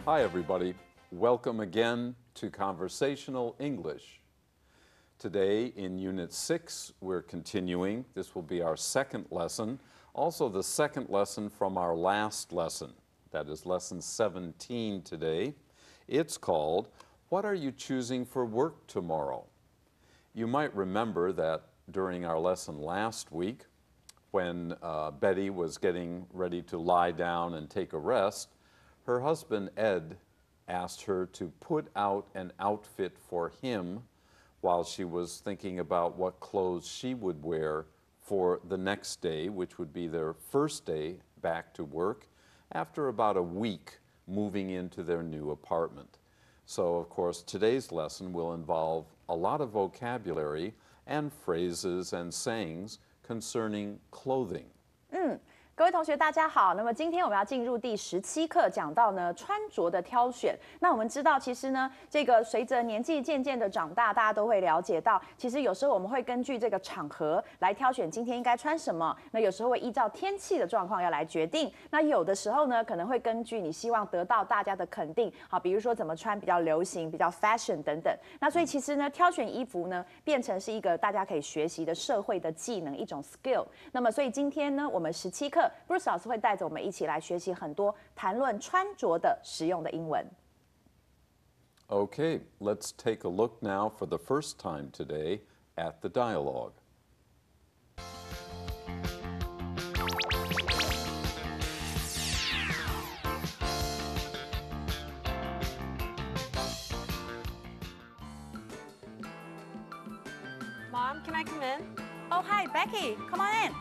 Hi, everybody. Welcome again to Conversational English. Today in Unit 6, we're continuing. This will be our second lesson, also the second lesson from our last lesson. That is Lesson 17 today. It's called, What Are You Choosing for Work Tomorrow? You might remember that during our lesson last week, when Betty was getting ready to lie down and take a rest, her husband Ed asked her to put out an outfit for him while she was thinking about what clothes she would wear for the next day, which would be their first day back to work after about a week moving into their new apartment. So, of course, today's lesson will involve a lot of vocabulary and phrases and sayings concerning clothing. 各位同学，大家好。那么今天我们要进入第17课，讲到呢穿着的挑选。那我们知道，其实呢，这个随着年纪渐渐的长大，大家都会了解到，其实有时候我们会根据这个场合来挑选今天应该穿什么。那有时候会依照天气的状况要来决定。那有的时候呢，可能会根据你希望得到大家的肯定，好，比如说怎么穿比较流行、比较 fashion 等等。那所以其实呢，挑选衣服呢，变成是一个大家可以学习的社会的技能，一种 skill。那么所以今天呢，我们17课。Bruce 老师会带着我们一起来学习很多谈论穿着的实用的英文。Okay, let's take a look now for the first time today at the dialogue. Mom, can I come in? Oh, hi, Becky. Come on in.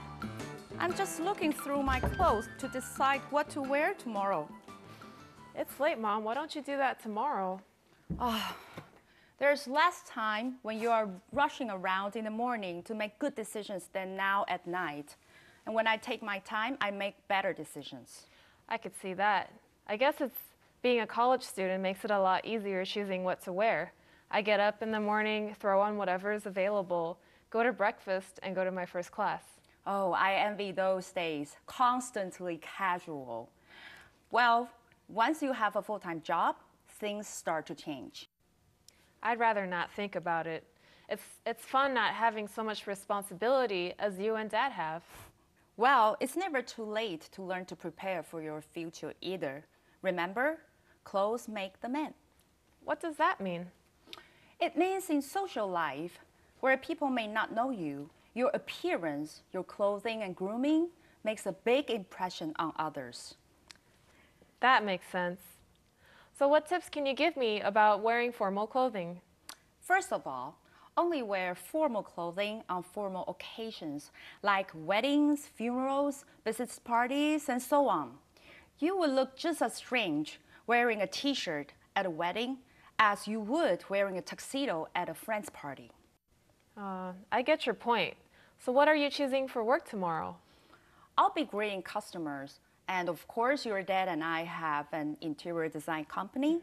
I'm just looking through my clothes to decide what to wear tomorrow. It's late, Mom. Why don't you do that tomorrow? There's less time when you are rushing around in the morning to make good decisions than now at night. And when I take my time, I make better decisions. I could see that. I guess it's being a college student makes it a lot easier choosing what to wear. I get up in the morning, throw on whatever is available, go to breakfast, and go to my first class. Oh, I envy those days, constantly casual. Well, once you have a full-time job, things start to change. I'd rather not think about it. It's fun not having so much responsibility as you and Dad have. Well, it's never too late to learn to prepare for your future either. Remember, clothes make the man. What does that mean? It means in social life, where people may not know you, your appearance, your clothing and grooming makes a big impression on others. That makes sense. So what tips can you give me about wearing formal clothing? First of all, only wear formal clothing on formal occasions, like weddings, funerals, business parties, and so on. You will look just as strange wearing a t-shirt at a wedding as you would wearing a tuxedo at a friend's party. I get your point. So what are you choosing for work tomorrow? I'll be greeting customers. And of course, your dad and I have an interior design company.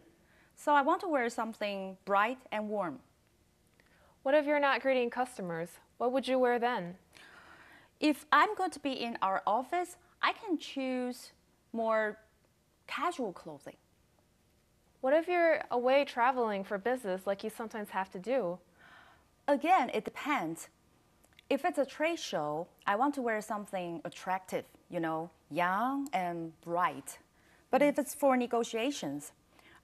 So I want to wear something bright and warm. What if you're not greeting customers? What would you wear then? If I'm going to be in our office, I can choose more casual clothing. What if you're away traveling for business like you sometimes have to do? Again, it depends. If it's a trade show, I want to wear something attractive, young and bright. But if it's for negotiations,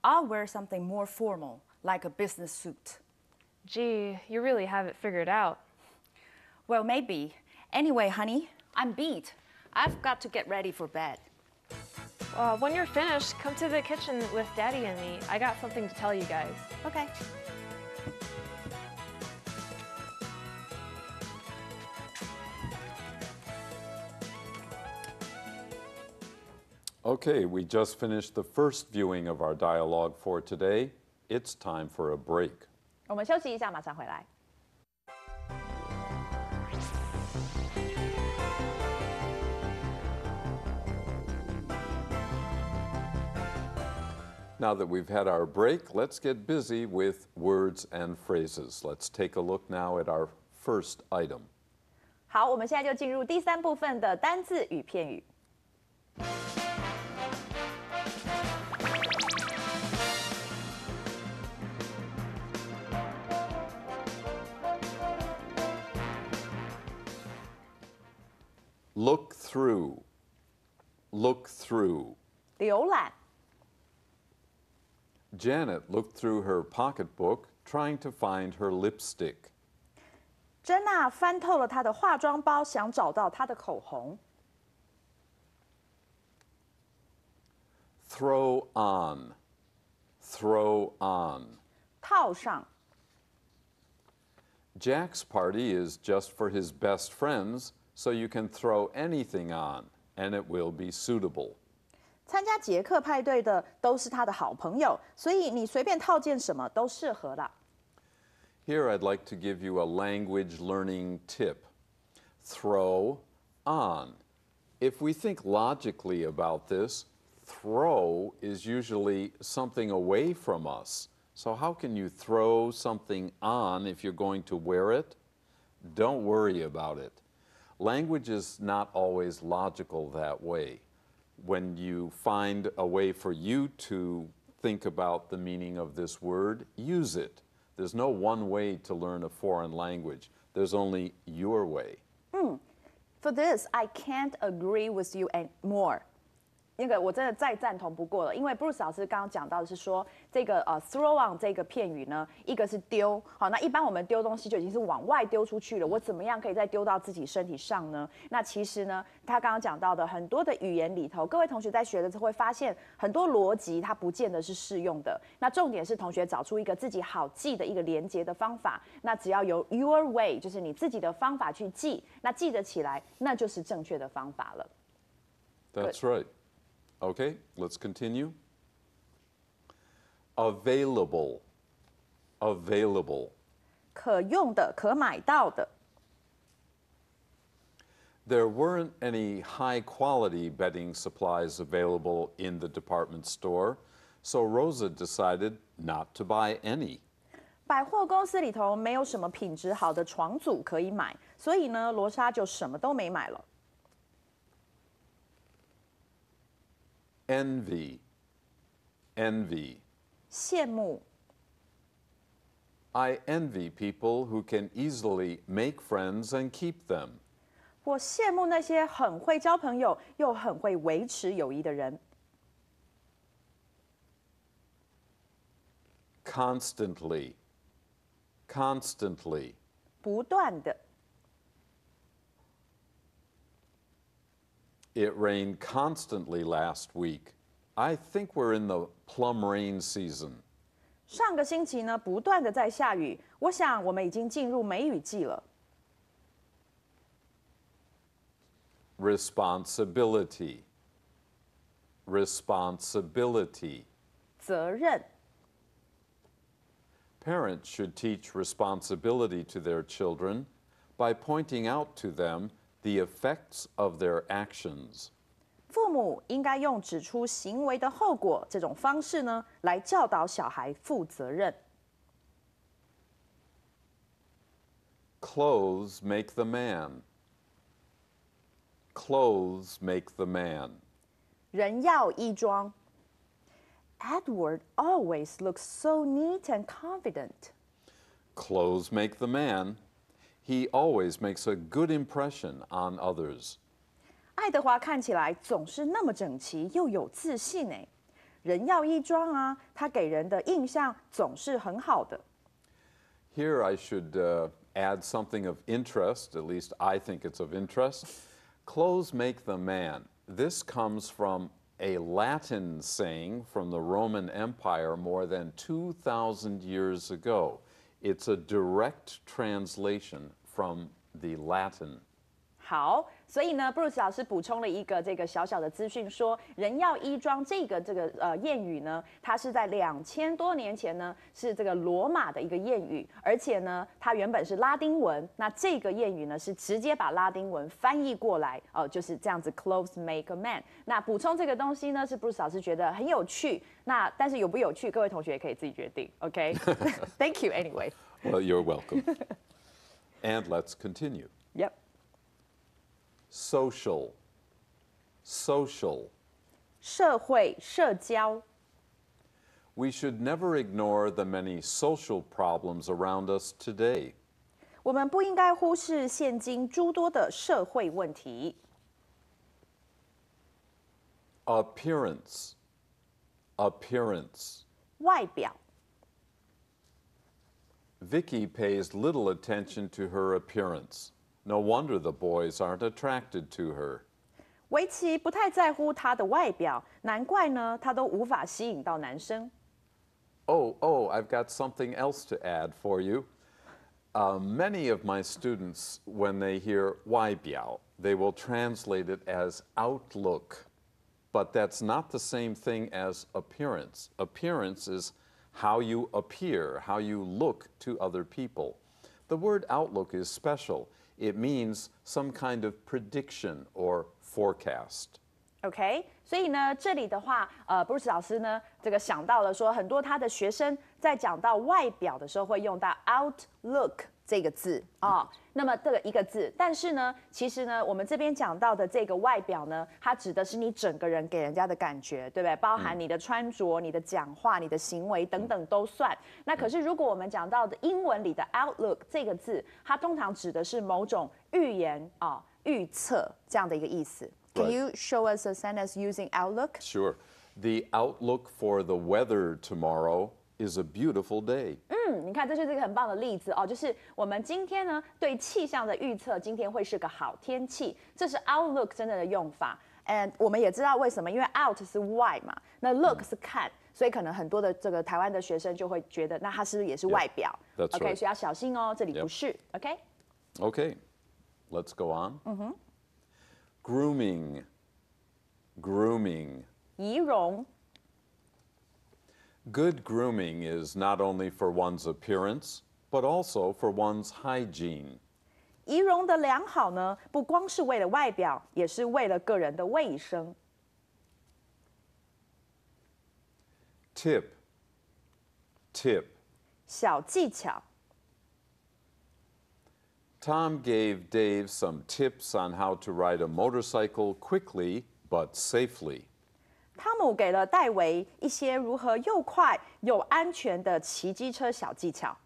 I'll wear something more formal, like a business suit. Gee, you really have it figured out. Well, maybe. Anyway, honey, I'm beat. I've got to get ready for bed. When you're finished, come to the kitchen with Daddy and me. I got something to tell you guys. Okay. Okay, we just finished the first viewing of our dialogue for today. It's time for a break. 我们休息一下，马上回来。Now that we've had our break, let's get busy with words and phrases. Let's take a look now at our first item. 好，我们现在就进入第3部分的单字与片语。Look through. Look through. 浏览。Janet looked through her pocketbook trying to find her lipstick. 珍娜翻透了她的化妆包，想找到她的口红。Throw on. Throw on. 套上。Jack's party is just for his best friends, so you can throw anything on, and it will be suitable. 参加杰克派对的都是他的好朋友，所以你随便套件什么都适合啦。Here I'd like to give you a language learning tip. Throw on. If we think logically about this, throw is usually something away from us. So how can you throw something on if you're going to wear it? Don't worry about it. Language is not always logical that way. When you find a way for you to think about the meaning of this word, use it. There's no one way to learn a foreign language. There's only your way. For this, I can't agree with you more. 那个我真的再赞同不过了，因为 Bruce 老师刚刚讲到的是说，这个throw on 这个片语呢，一个是丢，好，那一般我们丢东西就已经是往外丢出去了，我怎么样可以再丢到自己身体上呢？那其实呢，他刚刚讲到的很多的语言里头，各位同学在学的时候会发现，很多逻辑它不见得是适用的。那重点是同学找出一个自己好记的一个连接的方法，那只要由 your way， 就是你自己的方法去记，那记得起来，那就是正确的方法了。That's right. Okay, let's continue. Available. Available. 可用的，可买到的。There weren't any high-quality bedding supplies available in the department store, so Rosa decided not to buy any. 百货公司里头没有什么品质好的床组可以买，所以呢，罗莎就什么都没买了。Envy. Envy. 羡慕。I envy people who can easily make friends and keep them. 我羡慕那些很会交朋友又很会维持友谊的人。Constantly. Constantly. 不断的。It rained constantly last week. I think we're in the plum rain season. 上个星期呢，不断的在下雨，我想我们已经进入梅雨季了。Responsibility. Responsibility. 责任。Parents should teach responsibility to their children by pointing out to them the effects of their actions. 父母应该用指出行为的后果这种方式呢，来教导小孩负责任。Clothes make the man. Clothes make the man. 人要衣装。Edward always looks so neat and confident. Clothes make the man. He always makes a good impression on others. 爱德华看起来总是那么整齐又有自信哎，人要衣装啊，他给人的印象总是很好的。Here I should add something of interest, at least I think it's of interest. Clothes make the man. This comes from a Latin saying from the Roman Empire more than 2,000 years ago. It's a direct translation from the Latin. 好，所以呢，Bruce 老师补充了一个这个小小的资讯，说人要衣装这个谚语呢，它是在2000多年前呢，是这个罗马的一个谚语，而且呢，它原本是拉丁文，那这个谚语呢是直接把拉丁文翻译过来，就是这样子 ，clothes make a man。那补充这个东西呢，是 Bruce 老师觉得很有趣，那但是有不有趣，各位同学也可以自己决定。OK，Thank you anyway. Well, you're welcome. And let's continue. Yep. Social. Social. 社会社交。We should never ignore the many social problems around us today. 我们不应该忽视现今诸多的社会问题。Appearance. Appearance. 外表。 Vicky pays little attention to her appearance. No wonder the boys aren't attracted to her. 维奇不太在乎她的外表，难怪呢，她都无法吸引到男生。Oh, I've got something else to add for you. Many of my students, when they hear 外表, they will translate it as outlook. But that's not the same thing as appearance. Appearance is how you appear, how you look to other people. The word outlook is special. It means some kind of prediction or forecast. OK， 所以呢，这里的话，Bruce 老师呢，这个想到了说，很多他的学生在讲到外表的时候会用到 outlook 这个字啊、那么这个一个字，但是呢，其实呢，我们这边讲到的这个外表呢，它指的是你整个人给人家的感觉，对不对？包含你的穿着、你的讲话、你的行为等等都算。那可是如果我们讲到的英文里的 outlook 这个字，它通常指的是某种预言啊、预测这样的一个意思。Can you show us a sentence using outlook? Sure. The outlook for the weather tomorrow is a beautiful day. 你看，这就是一个很棒的例子哦，就是我们今天呢对气象的预测，今天会是个好天气，这是 outlook 真正的用法。And 我们也知道为什么，因为 out 是外嘛，那 look 是看，所以可能很多的这个台湾的学生就会觉得，那它是不是也是外表 That's？OK， right. 所以要小心哦，这里不是。OK， Okay, let's go on. Grooming. Grooming. 仪容。 Good grooming is not only for one's appearance, but also for one's hygiene. 仪容的良好呢，不光是为了外表，也是为了个人的卫生。 Tip. Tip. 小技巧。 Tom gave Dave some tips on how to ride a motorcycle quickly but safely. 汤姆给了戴维一些如何又快又安全的骑机车小技巧。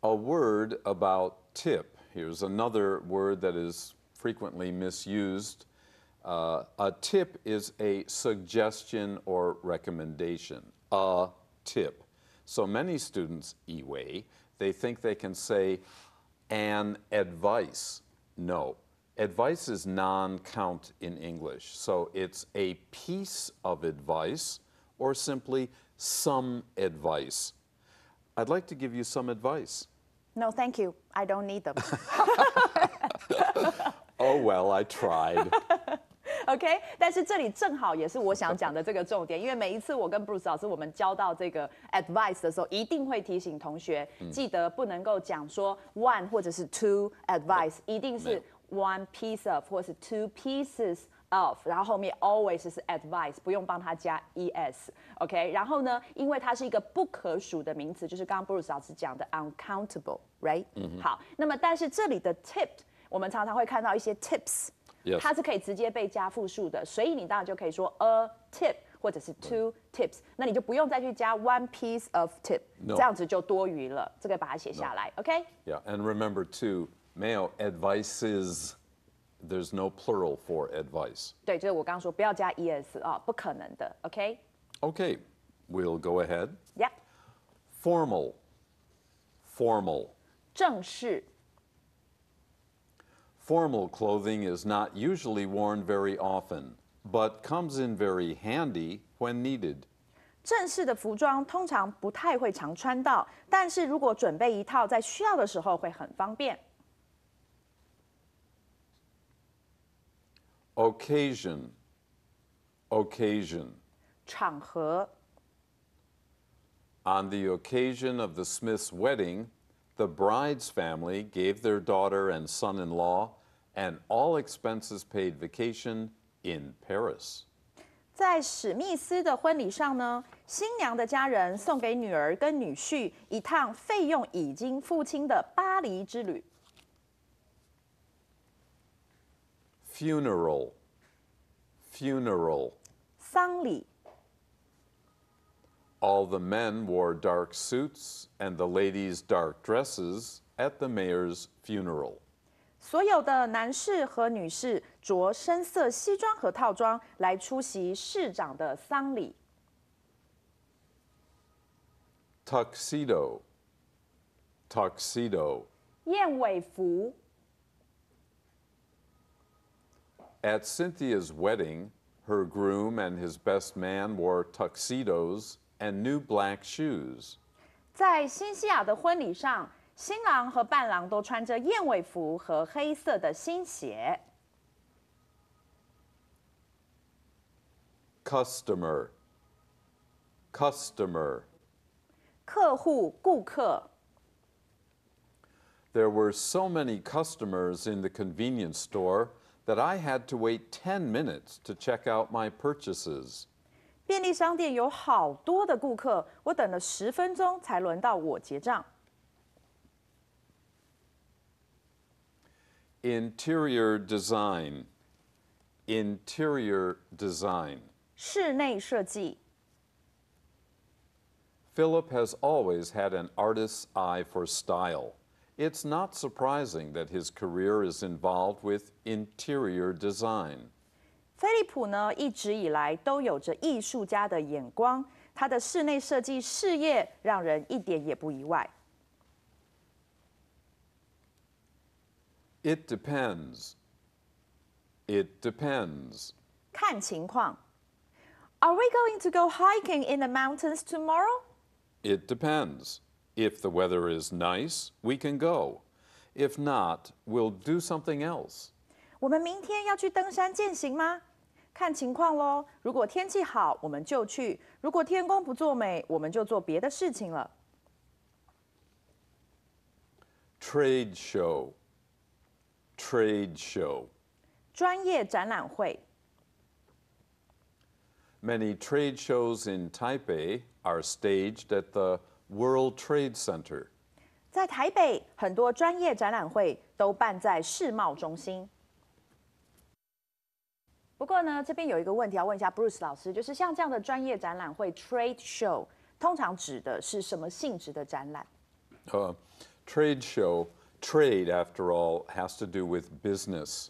A word about tip. Here's another word that is frequently misused. A tip is a suggestion or recommendation. A tip. So many students, 以为, they think they can say an advice. No. Advice is non-count in English, so it's a piece of advice or simply some advice. I'd like to give you some advice. No, thank you. I don't need them. Oh, well, I tried. OK， 但是这里正好也是我想讲的这个重点，因为每一次我跟 Bruce 老师我们教到这个 advice 的时候，一定会提醒同学，记得不能够讲说 one 或者是 two advice，一定是 one piece of 或是 two pieces of， 然后后面 always 是 advice， 不用帮它加 es。OK， 然后呢，因为它是一个不可数的名词，就是刚刚 Bruce 老师讲的 uncountable，right？好，那么但是这里的 tip， 我们常常会看到一些 tips。 Yes. 它是可以直接被加复数的，所以你当然就可以说 a tip 或者是 two tips， 那你就不用再去加 one piece of tip， No. 这样子就多余了。这个把它写下来 ，OK？ Yeah, and remember too, 没有 advices, there's no plural for advice. 对，就是我刚刚说不要加 es 啊、不可能的 ，OK？ Okay, we'll go ahead. Yeah， Formal. Formal. 正式。 Formal clothing is not usually worn very often, but comes in very handy when needed. 正式的服装通常不太会常穿到，但是如果准备一套，在需要的时候会很方便。 Occasion. Occasion. 场合。 On the occasion of the Smiths' wedding, the bride's family gave their daughter and son-in-law an all-expenses-paid vacation in Paris. 在史密斯的婚礼上呢，新娘的家人送给女儿跟女婿一趟费用已经付清的巴黎之旅。 Funeral. Funeral. 丧礼。 All the men wore dark suits and the ladies dark dresses at the mayor's funeral. 所有的男士和女士着深色西装和套装来出席市长的丧礼。Tuxedo, tuxedo. 燕尾服。At Cynthia's wedding, her groom and his best man wore tuxedos and new black shoes. 在新西亚的婚礼上，新郎和伴郎都穿着燕尾服和黑色的新鞋。Customer, customer. 客户、顾客。There were so many customers in the convenience store that I had to wait 10 minutes to check out my purchases. 便利商店有好多的顾客，我等了10分钟才轮到我结账。Interior design, interior design. 室内设计。Philip has always had an artist's eye for style. It's not surprising that his career is involved with interior design. 菲利普呢，一直以来都有着艺术家的眼光，他的室内设计事业让人一点也不意外。It depends. It depends. 看情况。Are we going to go hiking in the mountains tomorrow? It depends. If the weather is nice, we can go. If not, we'll do something else. 我们明天要去登山健行吗？看情况咯。如果天气好，我们就去；如果天公不作美，我们就做别的事情了。Trade show. Trade show. 专业展览会。Many trade shows in Taipei are staged at the World Trade Center. 在台北，很多专业展览会都办在世贸中心。不过呢，这边有一个问题要问一下 Bruce 老师，就是像这样的专业展览会 （trade show），通常指的是什么性质的展览？ Trade show, trade, after all, has to do with business.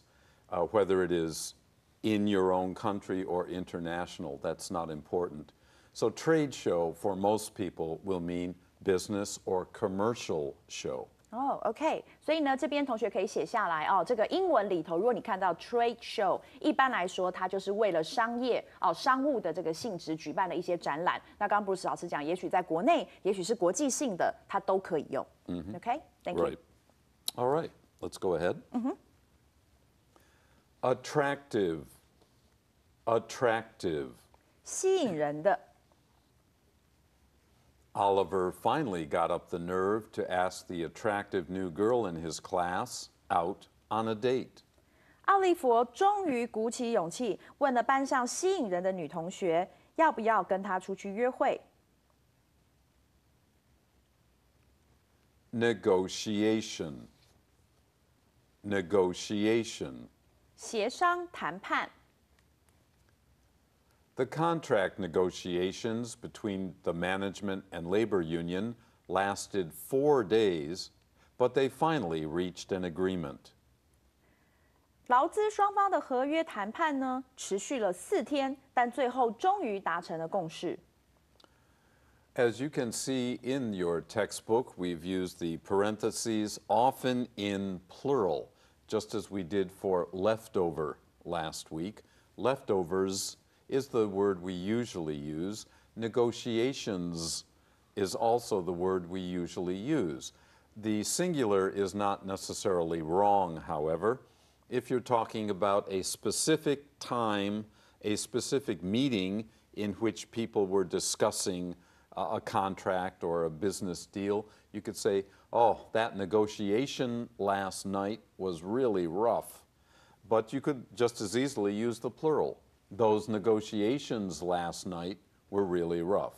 Whether it is in your own country or international, that's not important. So trade show for most people will mean business or commercial show. 哦 ，OK， 所以呢，这边同学可以写下来哦。这个英文里头，如果你看到 trade show， 一般来说，它就是为了商业商务的这个性质举办的一些展览。那刚刚 Bruce 老师讲，也许在国内，也许是国际性的，它都可以用。OK，Thank you. Right. All right, let's go ahead. Attractive, attractive. 吸引人的。Oliver finally got up the nerve to ask the attractive new girl in his class out on a date. 奥利弗终于鼓起勇气，问了班上吸引人的女同学，要不要跟她出去约会。Negotiation, negotiation. 协商谈判。The contract negotiations between the management and labor union lasted 4 days, but they finally reached an agreement. 劳资双方的合约谈判呢，持续了4天，但最后终于达成了共识。As you can see in your textbook, we've used the parentheses often in plural, just as we did for leftover last week. Leftovers is the word we usually use. Negotiations is also the word we usually use. The singular is not necessarily wrong, however. If you're talking about a specific time, a specific meeting in which people were discussing a contract or a business deal, you could say, oh, that negotiation last night was really rough. But you could just as easily use the plural. Those negotiations last night were really rough.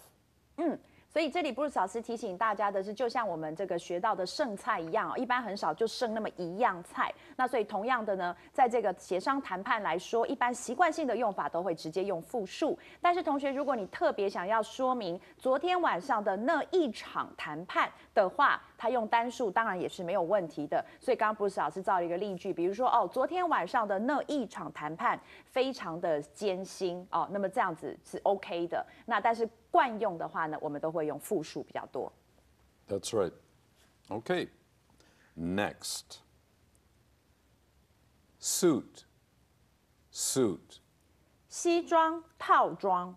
所以这里 Bruce 老师提醒大家的是，就像我们这个学到的剩菜一样，一般很少就剩那么一样菜。那所以同样的呢，在这个协商谈判来说，一般习惯性的用法都会直接用复数。但是同学，如果你特别想要说明昨天晚上的那一场谈判的话，他用单数当然也是没有问题的。所以刚刚Bruce老师造了一个例句，比如说昨天晚上的那一场谈判非常的艰辛那么这样子是 OK 的。那但是惯用的话呢，我们都会用复数比较多。That's right. Okay. Next. Suit. Suit. 西装、套装。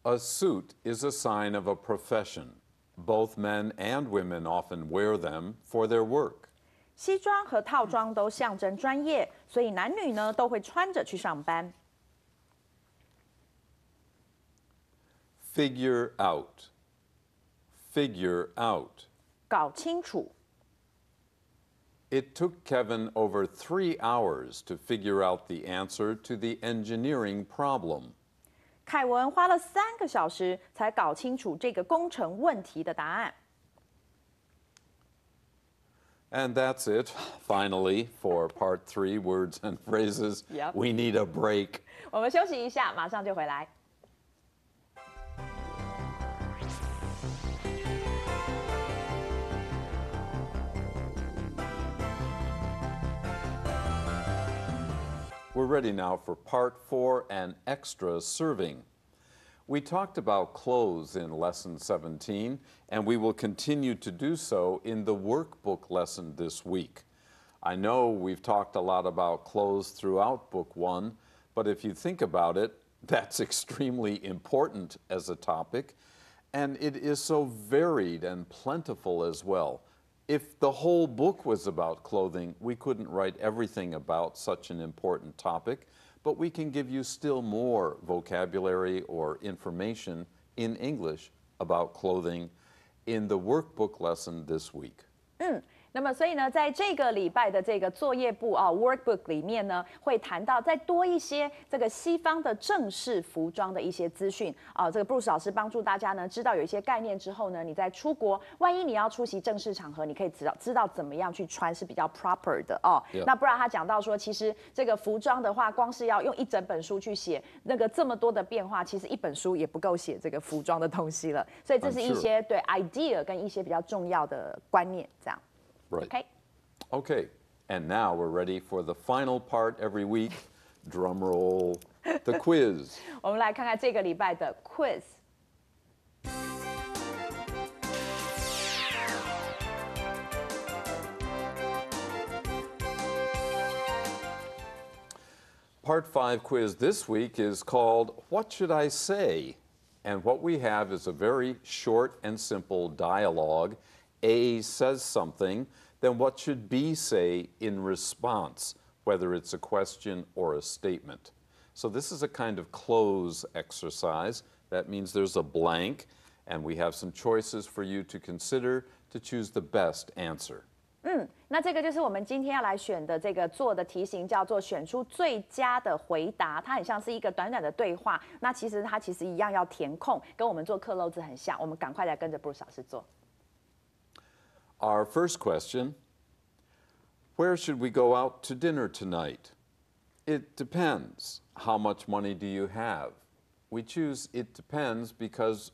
A suit is a sign of a profession. Both men and women often wear them for their work. 西装和套装都象征专业，所以男女呢都会穿着去上班。Figure out. Figure out. 搞清楚。It took Kevin over 3 hours to figure out the answer to the engineering problem. 凯文花了3个小时才搞清楚这个工程问题的答案。And that's it, finally, for part 3, words and phrases. Yep. We need a break. 我们休息一下，马上就回来。We're ready now for part 4, an extra serving. We talked about clothes in lesson 17, and we will continue to do so in the workbook lesson this week. I know we've talked a lot about clothes throughout book 1, but if you think about it, that's extremely important as a topic, and it is so varied and plentiful as well. If the whole book was about clothing, we couldn't write everything about such an important topic, but we can give you still more vocabulary or information in English about clothing in the workbook lesson this week. 那么所以呢，在这个礼拜的这个作业簿workbook 里面呢，会谈到再多一些这个西方的正式服装的一些资讯这个 Bruce 老师帮助大家呢，知道有一些概念之后呢，你在出国，万一你要出席正式场合，你可以知道怎么样去穿是比较 proper 的Yeah. 那不然他讲到说，其实这个服装的话，光是要用一整本书去写那个这么多的变化，其实一本书也不够写这个服装的东西了。所以这是一些对 idea 跟一些比较重要的观念，这样。Right. Okay. Okay, and now we're ready for the final part every week. Drum roll, the quiz. 我们来看看这个礼拜的 quiz。Part 5 quiz this week is called What Should I Say? And what we have is a very short and simple dialogue. A says something, then what should B say in response, whether it's a question or a statement? So this is a kind of close exercise. That means there's a blank, and we have some choices for you to consider to choose the best answer. 那这个就是我们今天要来选的这个做的题型，叫做选出最佳的回答。它很像是一个短短的对话，那其实它一样要填空，跟我们做克漏字很像。我们赶快来跟着 Bruce 老师做。Our first question, where should we go out to dinner tonight? It depends. How much money do you have? We choose it depends because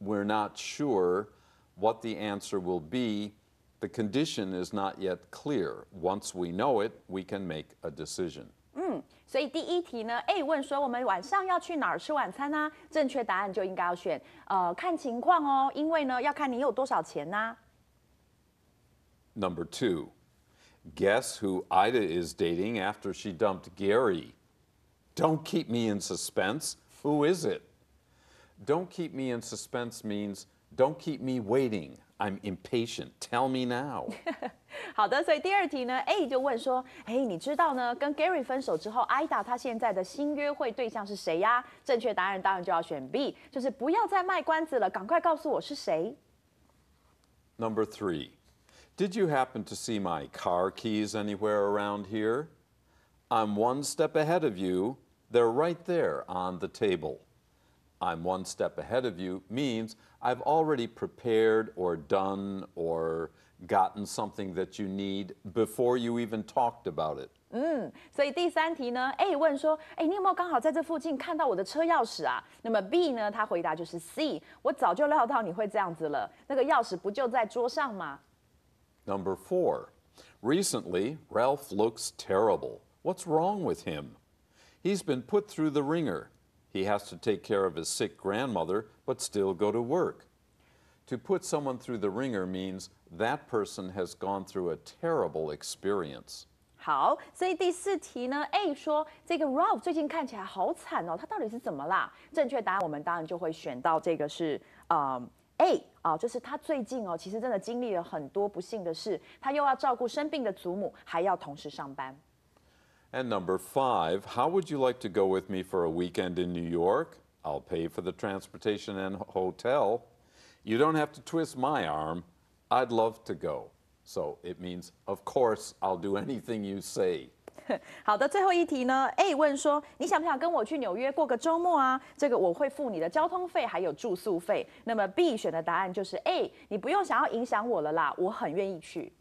we're not sure what the answer will be. The condition is not yet clear. Once we know it, we can make a decision. 所以第一题呢 ，A 问说我们晚上要去哪儿吃晚餐呢？正确答案就应该要选看情况哦，因为呢要看你有多少钱呐。Number 2, guess who Ida is dating after she dumped Gary? Don't keep me in suspense. Who is it? Don't keep me in suspense means don't keep me waiting. I'm impatient. Tell me now. 好的，所以第二题呢 ，A 就问说，你知道呢，跟 Gary 分手之后，Ida 她现在的新约会对象是谁呀？正确答案当然就要选 B， 就是不要再卖关子了，赶快告诉我是谁。Number 3, did you happen to see my car keys anywhere around here? I'm one step ahead of you. They're right there on the table. I'm one step ahead of you means I've already prepared or done or gotten something that you need before you even talked about it. 所以第3题呢 ，A 问说，你有没有刚好在这附近看到我的车钥匙啊？那么 B 呢，他回答就是 C， 我早就料到你会这样子了，那个钥匙不就在桌上吗？ Number 4. Recently, Ralph looks terrible. What's wrong with him? He's been put through the ringer. He has to take care of his sick grandmother, but still go to work. To put someone through the ringer means that person has gone through a terrible experience. 好，所以第4题呢 ，A 说这个 Ralph 最近看起来好惨哦，他到底是怎么啦？正确答案我们当然就会选到这个是A 啊，就是他最近哦，其实真的经历了很多不幸的事，他又要照顾生病的祖母，还要同时上班。And number 5, how would you like to go with me for a weekend in New York? I'll pay for the transportation and hotel. You don't have to twist my arm. I'd love to go. So it means, of course, I'll do anything you say. 好的，最后一题呢 ，A 问说，你想不想跟我去纽约过个周末啊？这个我会付你的交通费还有住宿费。那么 B 选的答案就是 A， 你不用想要影响我了啦，我很愿意去。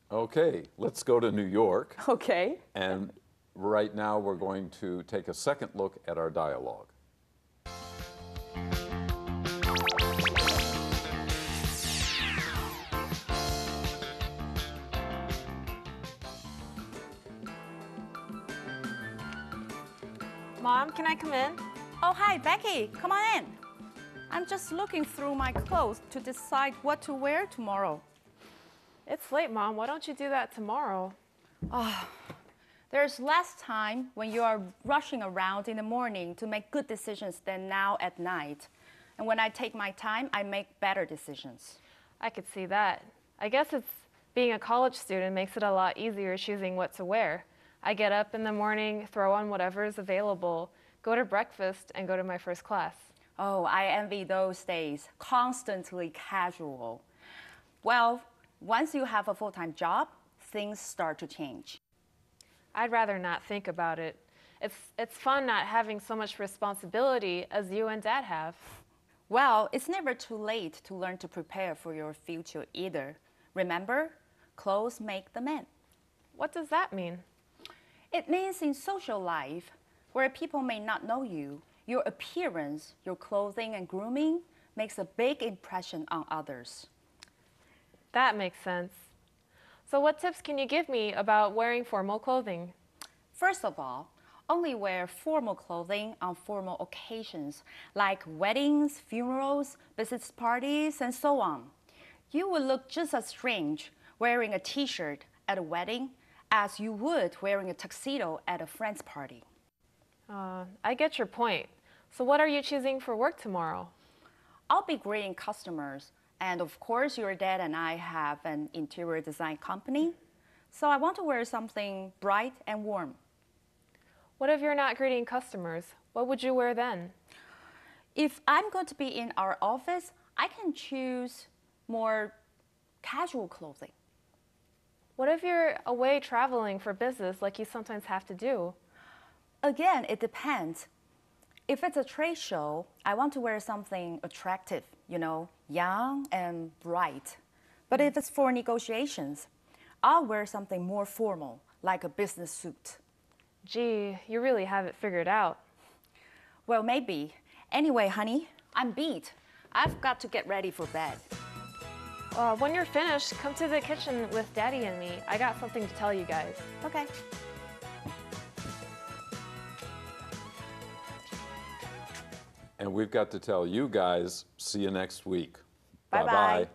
Okay, let's go to New York. OK。 And right now we're going to take a second look at our dialogue. Mom, can I come in? Oh, hi, Becky. Come on in. I'm just looking through my clothes to decide what to wear tomorrow. It's late, Mom. Why don't you do that tomorrow? There's less time when you are rushing around in the morning to make good decisions than now at night. And when I take my time, I make better decisions. I could see that. I guess it's being a college student makes it a lot easier choosing what to wear. I get up in the morning, throw on whatever is available, go to breakfast, and go to my first class. Oh, I envy those days, constantly casual. Well, once you have a full-time job, things start to change. I'd rather not think about it. It's fun not having so much responsibility as you and Dad have. Well, it's never too late to learn to prepare for your future either. Remember, clothes make the man. What does that mean? It means in social life, where people may not know you, your appearance, your clothing and grooming makes a big impression on others. That makes sense. So what tips can you give me about wearing formal clothing? First of all, only wear formal clothing on formal occasions, like weddings, funerals, business parties, and so on. You will look just as strange wearing a t-shirt at a wedding as you would wearing a tuxedo at a friend's party. I get your point. So what are you choosing for work tomorrow? I'll be greeting customers, and of course your dad and I have an interior design company, so I want to wear something bright and warm. What if you're not greeting customers? What would you wear then? If I'm going to be in our office, I can choose more casual clothing. What if you're away traveling for business like you sometimes have to do? Again, it depends. If it's a trade show, I want to wear something attractive, young and bright. But if it's for negotiations, I'll wear something more formal, like a business suit. Gee, you really have it figured out. Well, maybe. Anyway, honey, I'm beat. I've got to get ready for bed. When you're finished, come to the kitchen with Daddy and me. I got something to tell you guys. Okay. And we've got to tell you guys, see you next week. Bye-bye. Bye-bye.